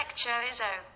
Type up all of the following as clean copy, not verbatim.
lecture is over.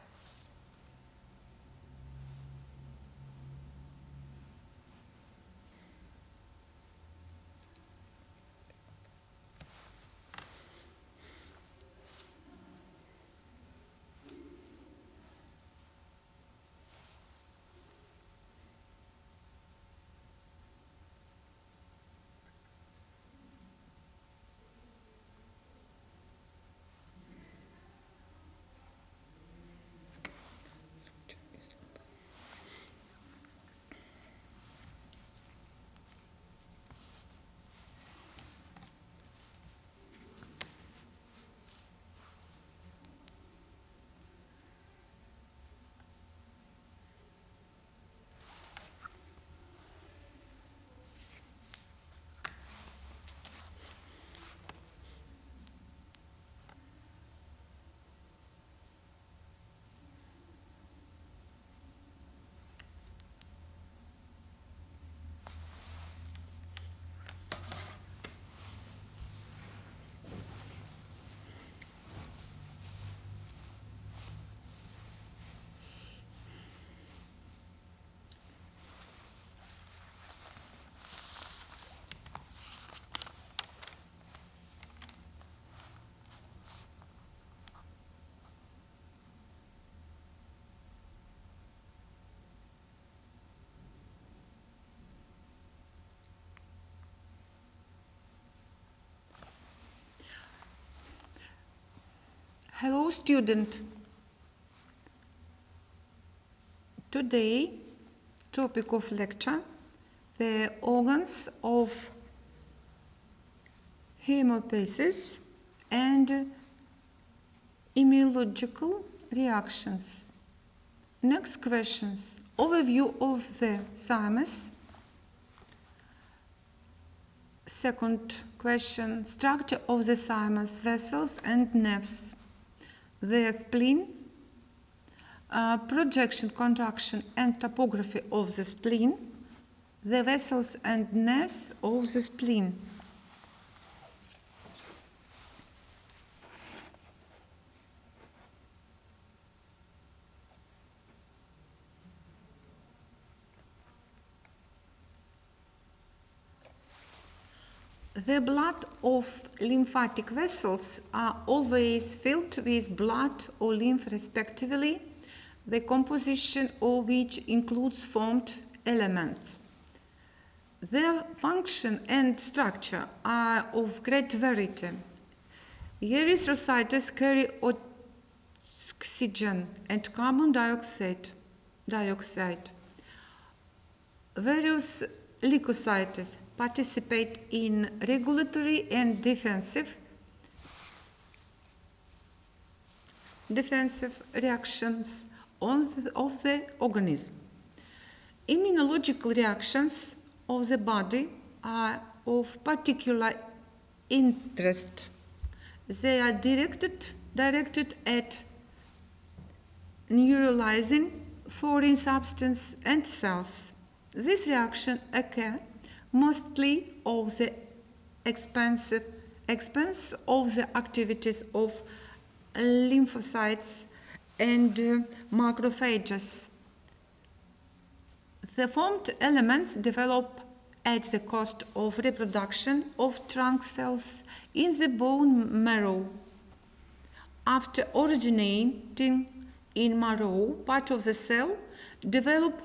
Hello student. Today topic of lecture, the organs of hemostasis and immunological reactions. Next questions, overview of the thymus. Second question, structure of the thymus, vessels and nerves. The spleen, projection, contraction and topography of the spleen, the vessels and nerves of the spleen. The blood of lymphatic vessels are always filled with blood or lymph respectively, the composition of which includes formed elements. Their function and structure are of great variety. Erythrocytes carry oxygen and carbon dioxide. Various leukocytes participate in regulatory and defensive reactions of the organism. Immunological reactions of the body are of particular interest. They are directed at neutralizing foreign substance and cells. This reaction occurs mostly of the expense of the activities of lymphocytes and macrophages. The formed elements develop at the cost of reproduction of trunk cells in the bone marrow. After originating in marrow, part of the cell develop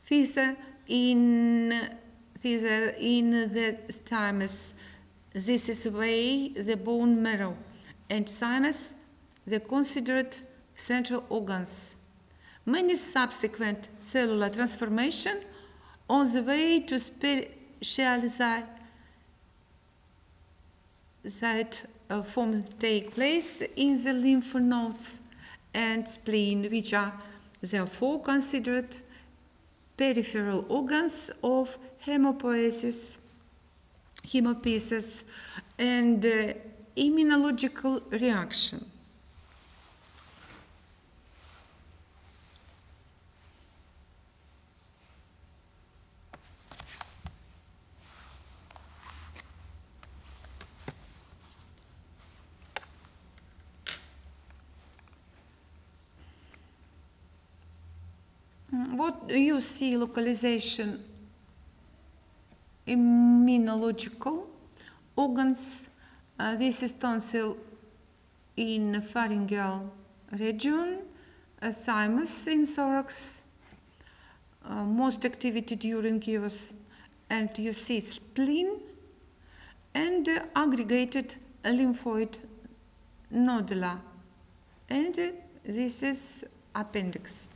further in the thymus. This is why the bone marrow and thymus, the considered central organs. Many subsequent cellular transformation on the way to specialization take place in the lymph nodes and spleen, which are therefore considered peripheral organs of hemopoiesis and immunological reaction. What you see localization immunological organs. This is tonsil in pharyngeal region, thymus in thorax, most activity during use, and you see spleen and aggregated lymphoid nodula, and this is appendix.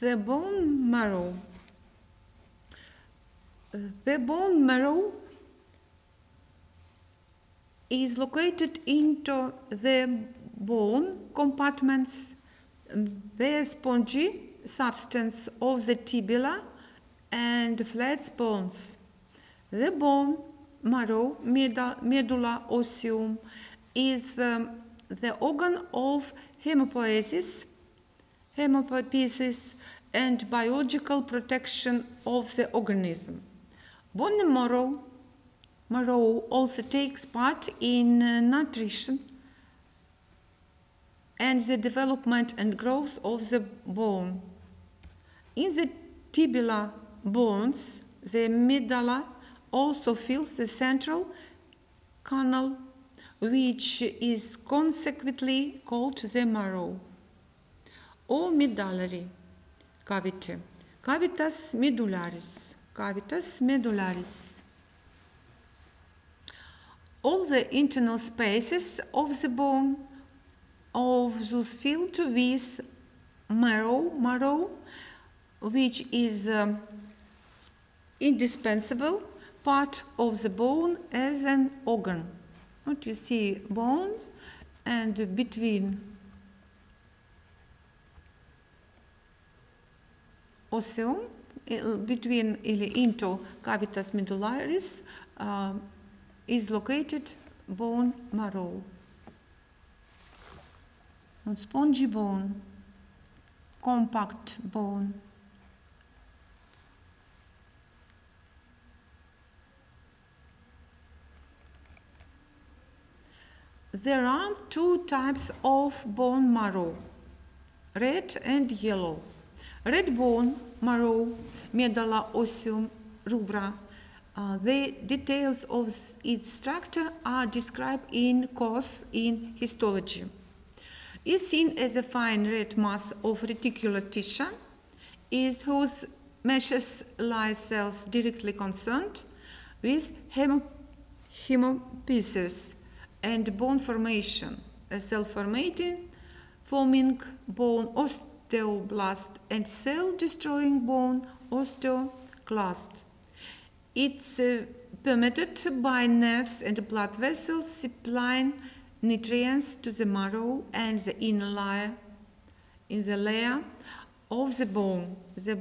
The bone marrow. The bone marrow is located into the bone compartments, the spongy substance of the tibia and flat bones. The bone marrow, medulla osseum, is the organ of hemopoiesis and biological protection of the organism. Bone marrow also takes part in nutrition and the development and growth of the bone. In the tibial bones, the medulla also fills the central canal, which is consequently called the marrow, or medullary cavity, cavitas medullaris. All the internal spaces of the bone of those filled with marrow, which is indispensable part of the bone as an organ. What you see, bone, and between osseum, between into cavitas medullaris, is located bone marrow. Spongy bone, compact bone. There are two types of bone marrow, red and yellow. Red bone marrow, medulla osseum rubra. The details of its structure are described in course in histology. Is seen as a fine red mass of reticular tissue, is whose meshes lie cells directly concerned with hemopieces and bone formation, a forming bone osteoblast and cell-destroying bone osteoclast. It's permitted by nerves and blood vessels supplying nutrients to the marrow and the inner layer of the bone. The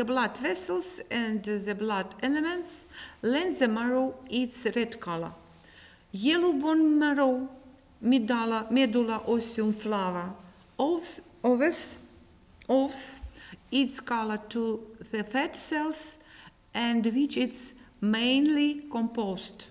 blood vessels and the blood elements lend the marrow its red color. Yellow bone marrow, medulla osseum flava, owes its color to the fat cells and which it's mainly composed.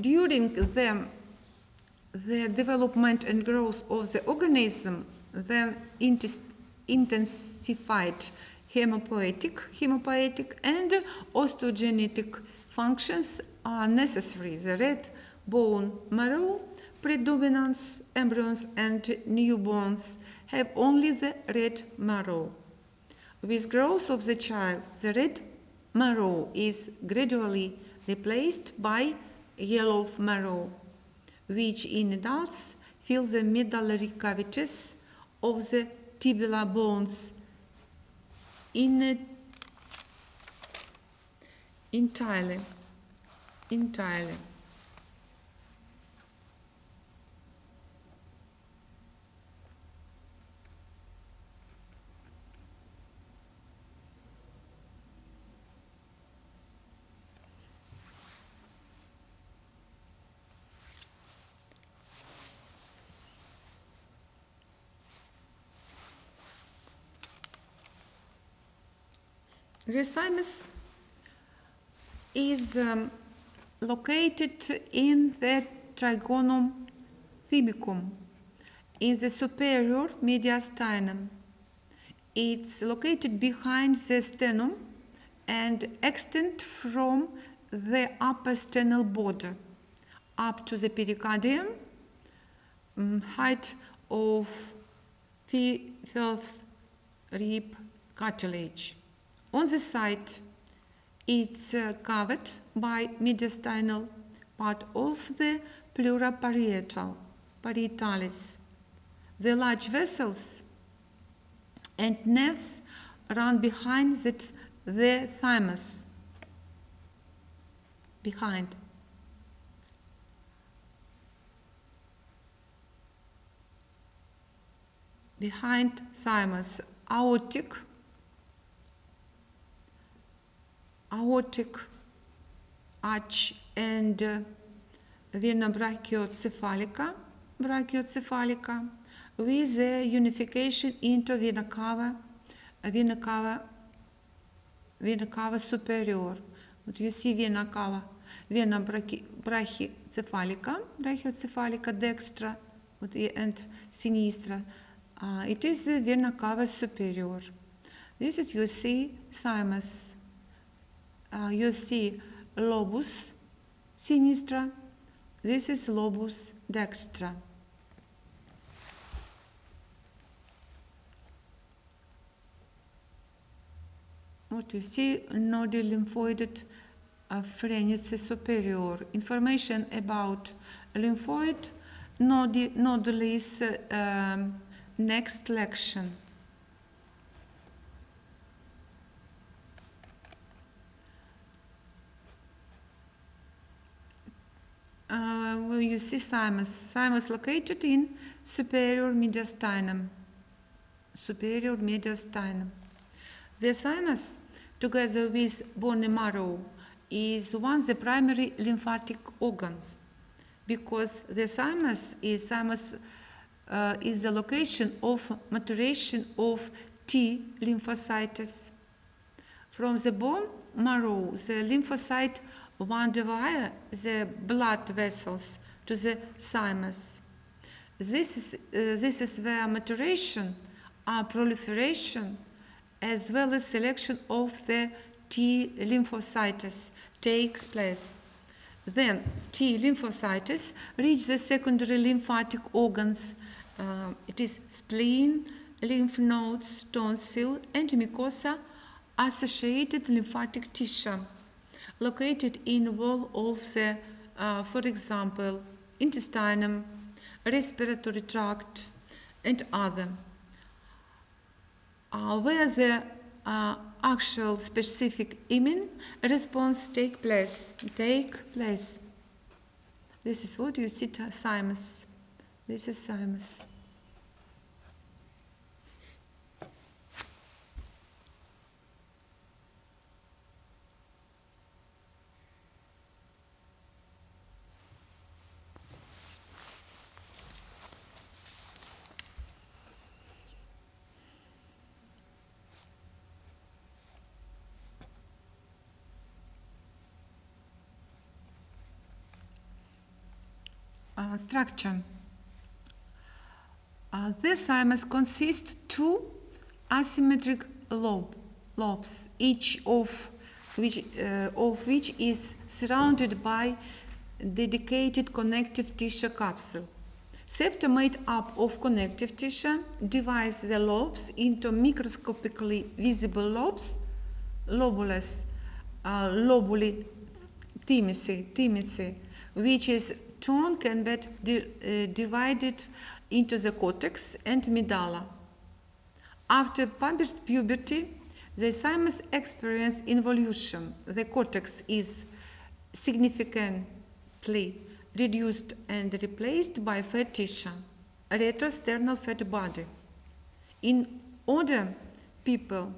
During the development and growth of the organism, the intensified hemopoietic and osteogenic functions are necessary. The red bone marrow predominates embryons and newborns have only the red marrow. With growth of the child, the red marrow is gradually replaced by yellow marrow, which in adults fill the medullary cavities of the tibial bones entirely. The thymus is located in the trigonum thymicum in the superior mediastinum. It's located behind the sternum and extends from the upper sternal border up to the pericardium, height of the fourth rib cartilage. On the side, it's covered by mediastinal part of the pleura parietalis. The large vessels and nerves run behind the thymus. Behind. Behind thymus, aortic arch and vena brachiocephalica with the unification into vena cava superior. What you see vena brachiocephalica dextra and sinistra. It is the vena cava superior. This is, you see, thymus. You see lobus sinistra. This is lobus dextra. What you see, nodule lymphoid phrenice superior. Information about lymphoid nodule is next lection. Well, you see thymus located in superior mediastinum. The thymus, together with bone marrow, is one of the primary lymphatic organs, because the thymus is the location of maturation of T lymphocytes. From the bone marrow, the lymphocyte wander via the blood vessels to the thymus. This is where maturation, proliferation, as well as selection of the T lymphocytes takes place. Then T lymphocytes reach the secondary lymphatic organs. It is spleen, lymph nodes, tonsil, and mucosa associated lymphatic tissue located in wall of the, for example, intestinum, respiratory tract, and other, where the actual specific immune response take place. This is what you see, thymus. This is thymus. Structure. The thymus consists two asymmetric lobes, each of which is surrounded by dedicated connective tissue capsule. Septa made up of connective tissue divides the lobes into microscopically visible lobes, lobuli thymici, which is tone can be divided into the cortex and medulla. After puberty, the thymus experiences involution. The cortex is significantly reduced and replaced by fat tissue, a retrosternal fat body. In older people,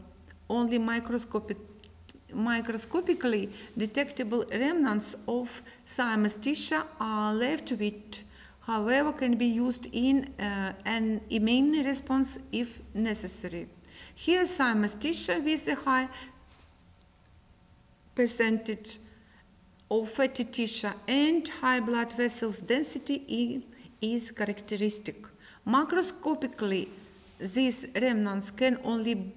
only microscopically detectable remnants of thymus tissue are left, which, however, can be used in an immune response if necessary. Here, thymus tissue with a high percentage of fatty tissue and high blood vessels density is characteristic. Macroscopically, these remnants can only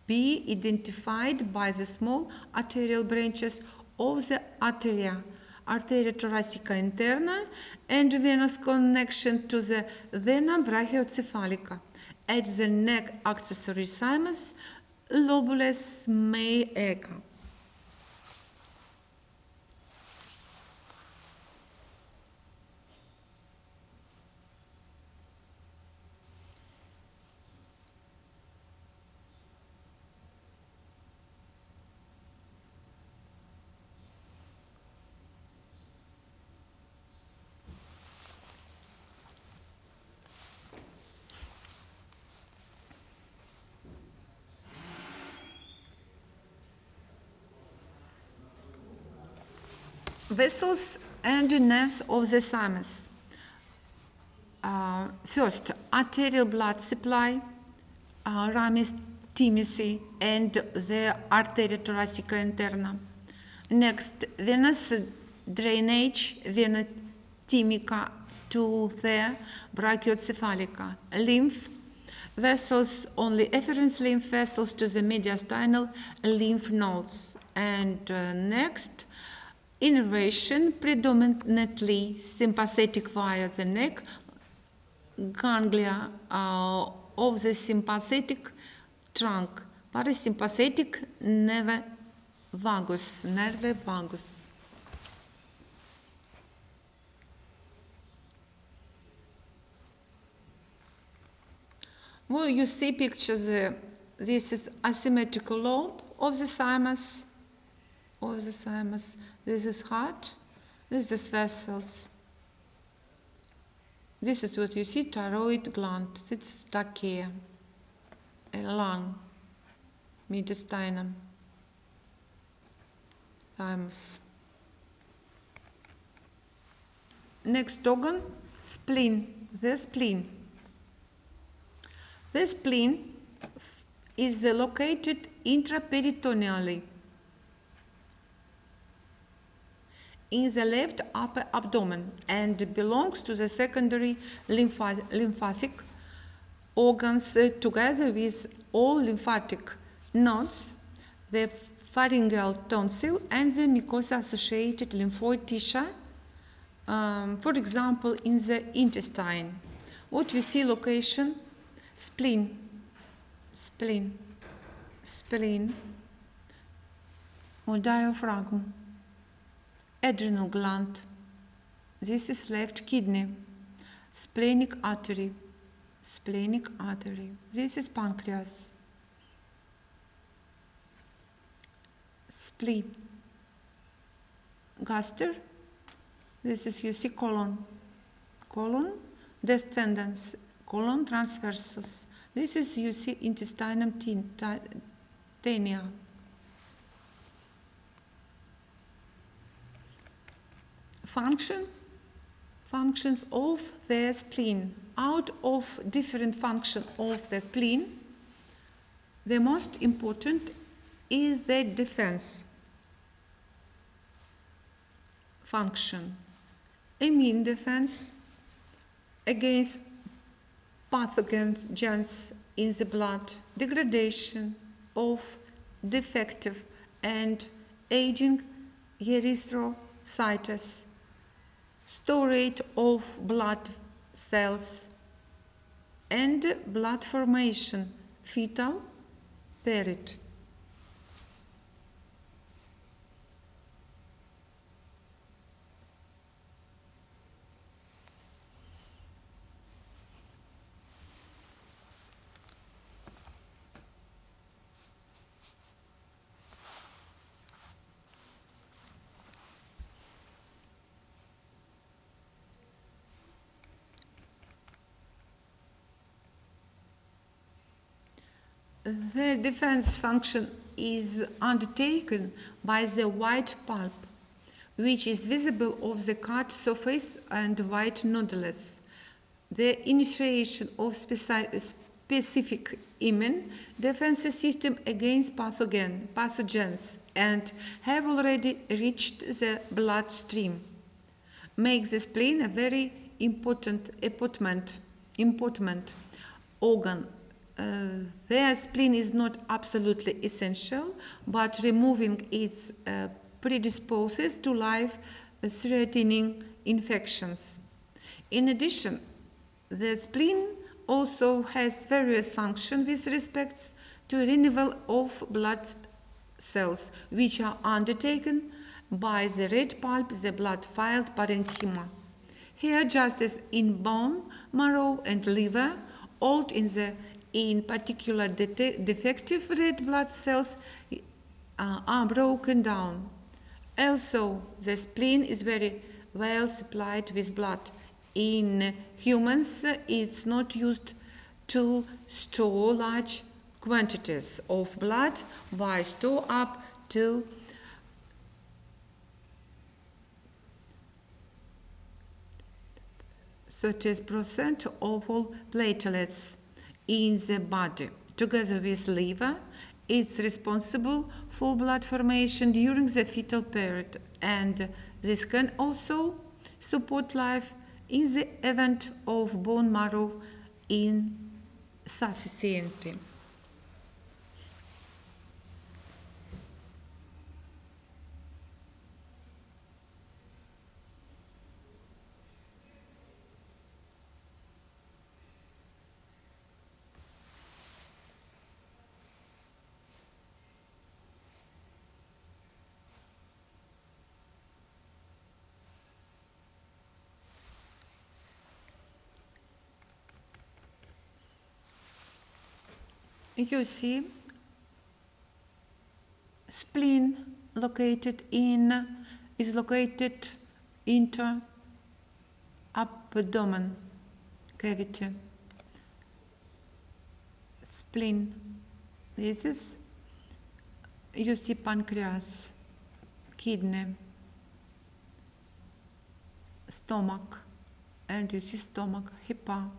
be identified by the small arterial branches of the arteria thoracica interna and venous connection to the vena brachiocephalica. At the neck accessory thymus, lobulus may occur. Vessels and nerves of the thymus. First, arterial blood supply, ramus thymusi, and the arteria thoracica interna. Next, venous drainage, vena thymica to the brachiocephalica. Lymph vessels, only efferent lymph vessels to the mediastinal lymph nodes. And next, innervation, predominantly sympathetic via the neck, ganglia of the sympathetic trunk, parasympathetic nerve vagus. Well, you see pictures. This is asymmetrical lobe of the thymus. This is heart. This is vessels. This is what you see, thyroid gland. It's trachea, a lung, mediastinum, thymus. Next organ, spleen. The spleen. The spleen is located intraperitoneally in the left upper abdomen and belongs to the secondary lymphatic organs together with all lymphatic nodes, the pharyngeal tonsil, and the mucosa-associated lymphoid tissue, for example, in the intestine. What we see location? Spleen, or diaphragm. Adrenal gland. This is left kidney. Splenic artery. This is pancreas. Spleen. Gaster. This is, you see, colon. Descendants. Colon transversus. This is, you see, intestinum tenea. Functions of the spleen. Out of different functions of the spleen, the most important is the defense function. Immune defense against pathogens in the blood, degradation of defective and aging erythrocytes, storage of blood cells, and blood formation, fetal period. The defense function is undertaken by the white pulp, which is visible of the cut surface and white nodules. The initiation of specific immune defense system against pathogens and have already reached the bloodstream. Makes the spleen a very important organ. Their spleen is not absolutely essential, but removing it predisposes to life-threatening infections. In addition, the spleen also has various functions with respect to renewal of blood cells, which are undertaken by the red pulp, the blood-filled parenchyma. Here, just as in bone, marrow, and liver, all in particular defective red blood cells are broken down. Also, the spleen is very well supplied with blood. In humans, it's not used to store large quantities of blood, but store up to 30% of all platelets in the body. Together with liver, it's responsible for blood formation during the fetal period, and this can also support life in the event of bone marrow insufficiency. You see, spleen is located into abdomen cavity. Spleen. This is, you see, pancreas, kidney, stomach, and you see stomach, hepa.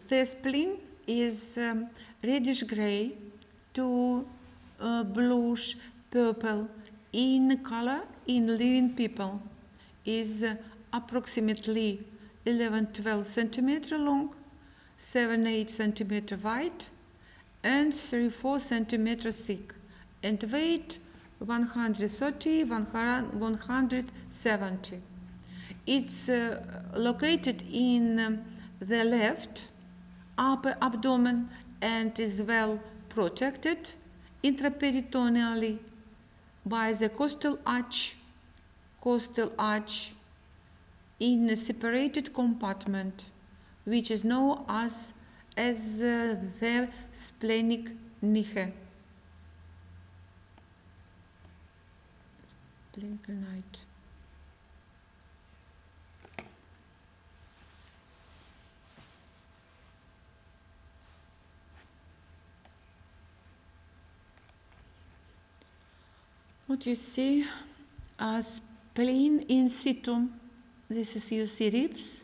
The spleen is reddish gray to bluish purple in color in living people. Is approximately 11-12 centimeter long, 7-8 centimeter wide, and 3-4 centimeter thick, and weight 130-170. It's located in the left upper abdomen and is well protected intraperitoneally by the costal arch in a separated compartment, which is known as the splenic niche. What you see as spleen in situ, this is, you see, ribs,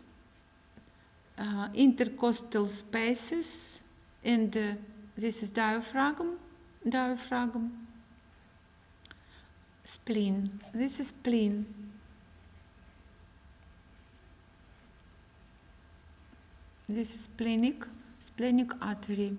intercostal spaces, and this is diaphragm, spleen. This is spleen. This is splenic artery.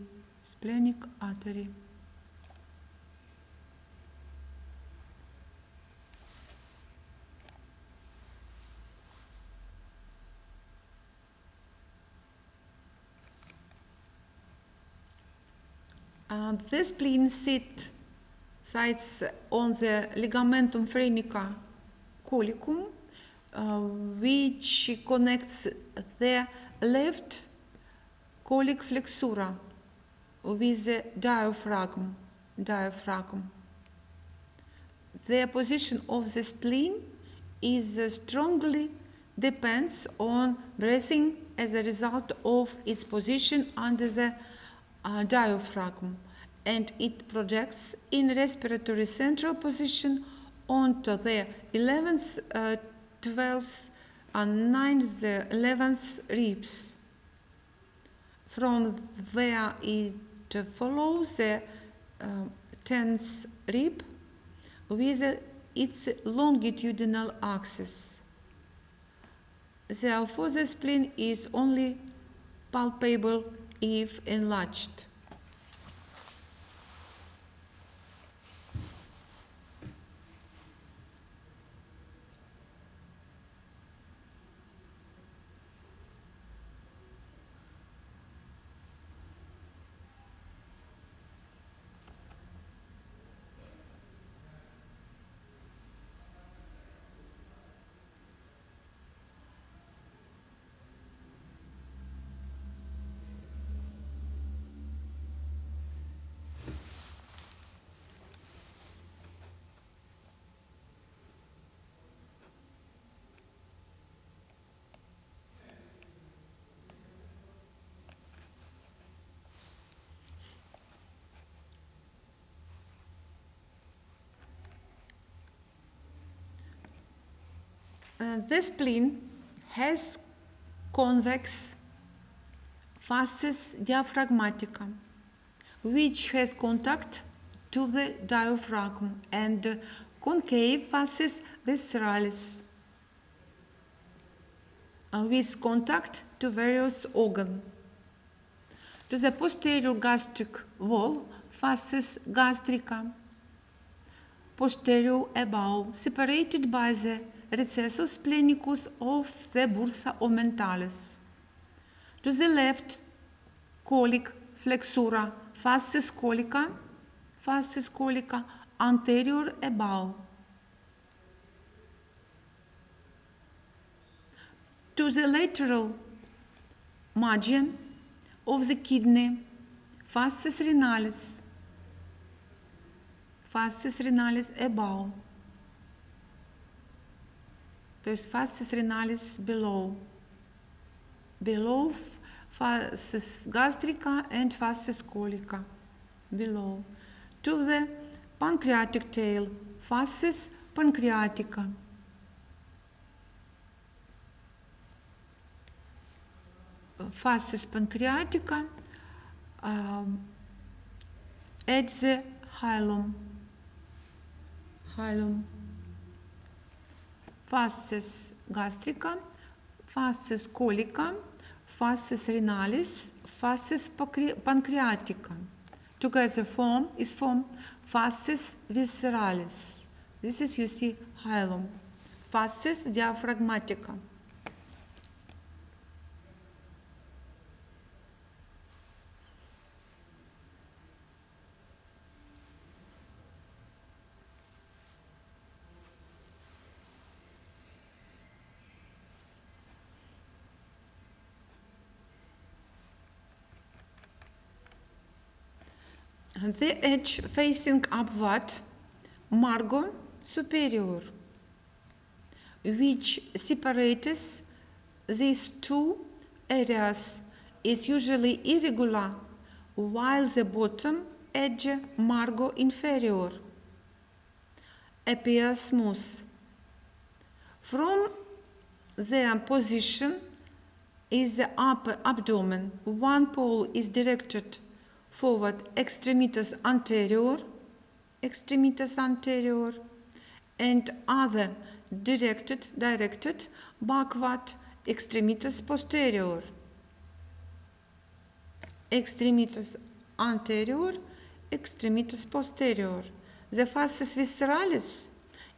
The spleen sits on the ligamentum phrenica collicum, which connects the left colic flexura with the diaphragm. The position of the spleen is strongly depends on breathing as a result of its position under the diaphragm, and it projects in respiratory central position onto the 11th, 12th, and 9th, 11th ribs. From where it follows the 10th rib with its longitudinal axis. Therefore, the spleen is only palpable if enlarged. The spleen has convex fasces diaphragmatica, which has contact to the diaphragm, and concave fasces visceralis, with contact to various organs. To the posterior gastric wall, fasces gastrica, posterior above, separated by the recessus splenicus of the bursa ommentalis. To the left, colic flexura, fasces colica, anterior above. To the lateral margin of the kidney, fasces renalis above. There's fasces renalis below fasces gastrica and fasces colica below. To the pancreatic tail, fasces pancreatica. Fasces pancreatica at the hilum. Fasces gastrica, fasces colica, fasces renalis, fasces pancreatica. Together form fasces visceralis. This is, you see, hilum. Fasces diaphragmatica. The edge facing upward, marrow superior, which separates these two areas, is usually irregular, while the bottom edge, marrow inferior, appears smooth. From their position is the upper abdomen. One pole is directed forward, extremitas anterior, and other directed backward, extremitas posterior. Extremitas anterior, extremitas posterior. The fasces visceralis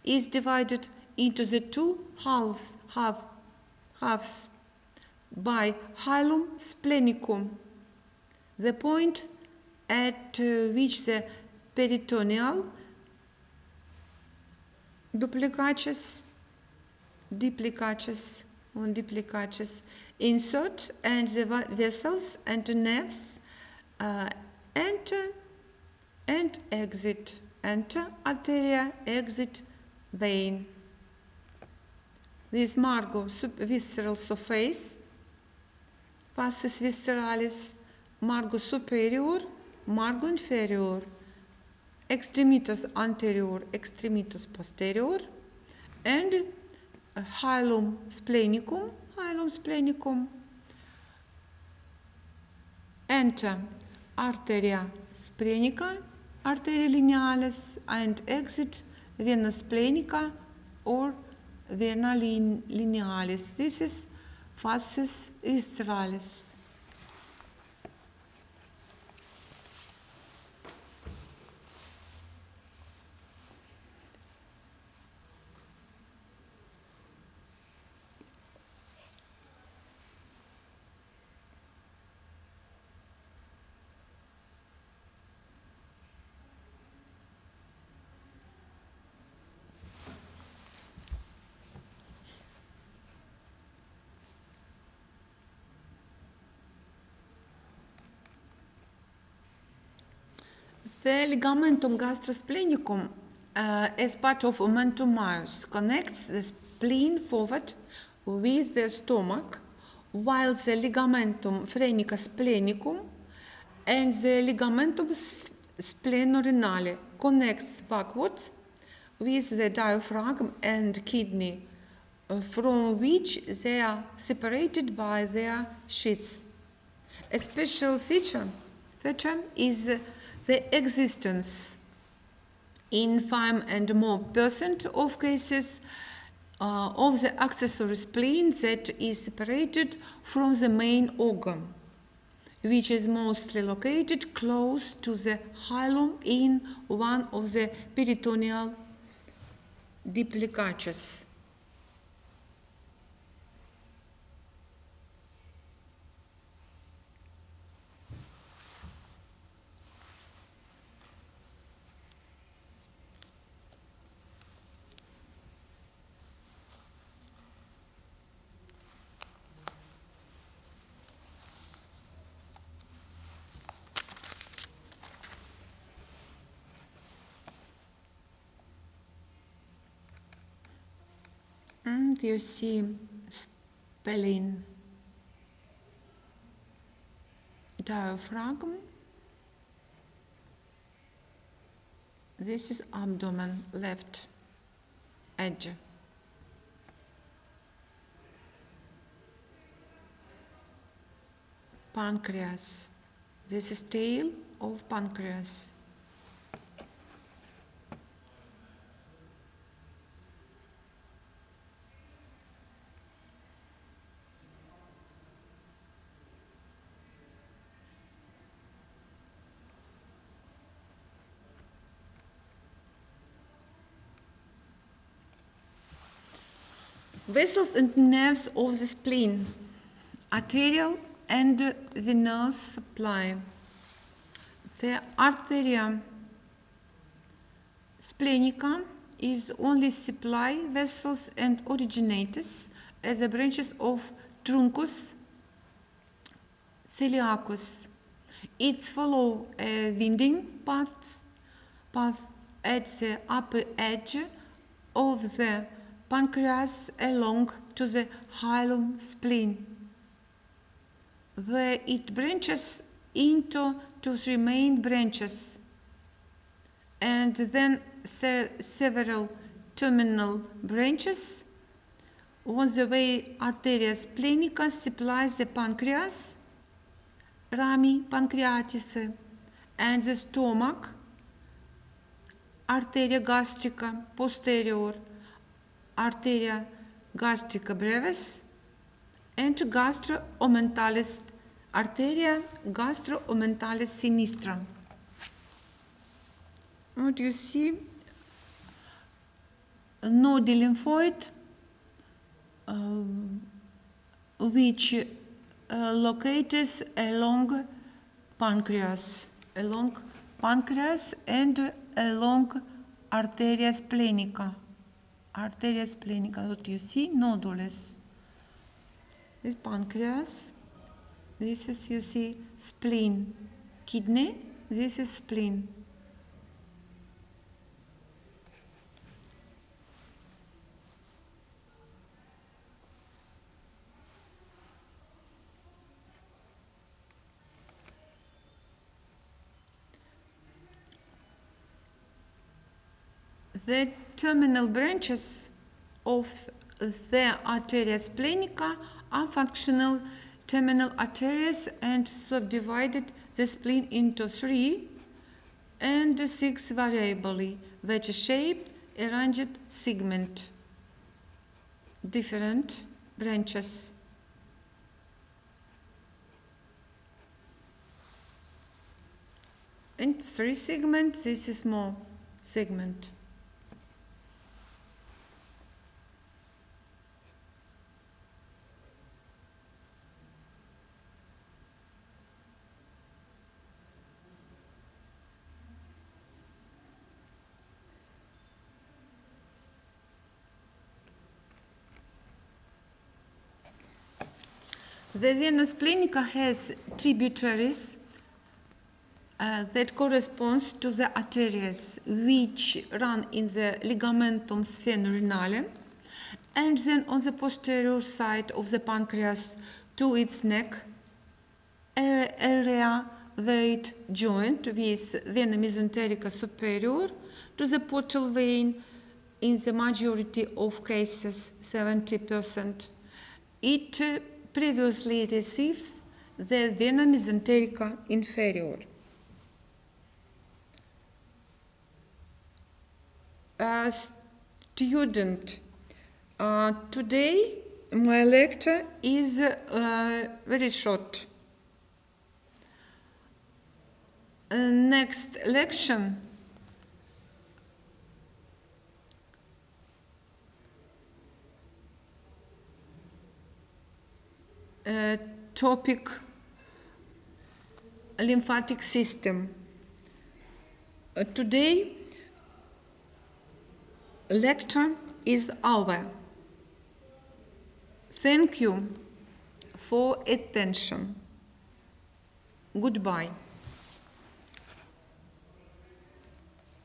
is divided into the two halves by hilum splenicum, the point at which the peritoneal duplicatus insert, and the vessels and nerves enter and exit, enter arteria, exit vein. This margo visceral surface, vastus visceralis, margo superior, margo inferior, extremitas anterior, extremitas posterior, and hilum splenicum, enter arteria splenica, arteria linealis, and exit vena splenica or vena linealis. This is vastus visceralis. The ligamentum gastrosplenicum, as part of omentum majus, connects the spleen forward with the stomach, while the ligamentum phrenica splenicum and the ligamentum splenorenale connects backwards with the diaphragm and kidney, from which they are separated by their sheaths. A special feature is the existence in 5 and more % of cases of the accessory spleen that is separated from the main organ, which is mostly located close to the hilum in one of the peritoneal duplicatures. And you see spleen, diaphragm. This is abdomen, left edge. Pancreas. This is tail of pancreas. Vessels and nerves of the spleen, arterial and venous supply. The arteria splenica is only supply vessels and originates as the branches of truncus celiacus. It follows a winding path at the upper edge of the pancreas along to the hilum spleen, where it branches into 2-3 main branches, and then several terminal branches. On the way, arteria splenica supplies the pancreas, rami pancreatice, and the stomach, arteria gastrica posterior, arteria gastrica brevis, and gastroomentalis, arteria gastroomentalis sinistra. What you see? A node lymphoid which locates along pancreas and along arteria splenica. Arteria splenica, what you see? Nodules. This pancreas, this is, you see, spleen. Kidney, this is spleen. The terminal branches of the arteria splenica are functional terminal arteries and subdivided the spleen into 3 and 6 variably wedge-shaped arranged segment, different branches. And 3 segments, this is more segment. The vena splenica has tributaries that corresponds to the arteries which run in the ligamentum sphenorenale and then on the posterior side of the pancreas to its neck area where it joined with vena mesenterica superior to the portal vein in the majority of cases, 70%. It previously receives the vena mesenterica inferior. Student, today my lecture is very short. Next lecture topic lymphatic system. Today lecture is over. Thank you for attention. Goodbye.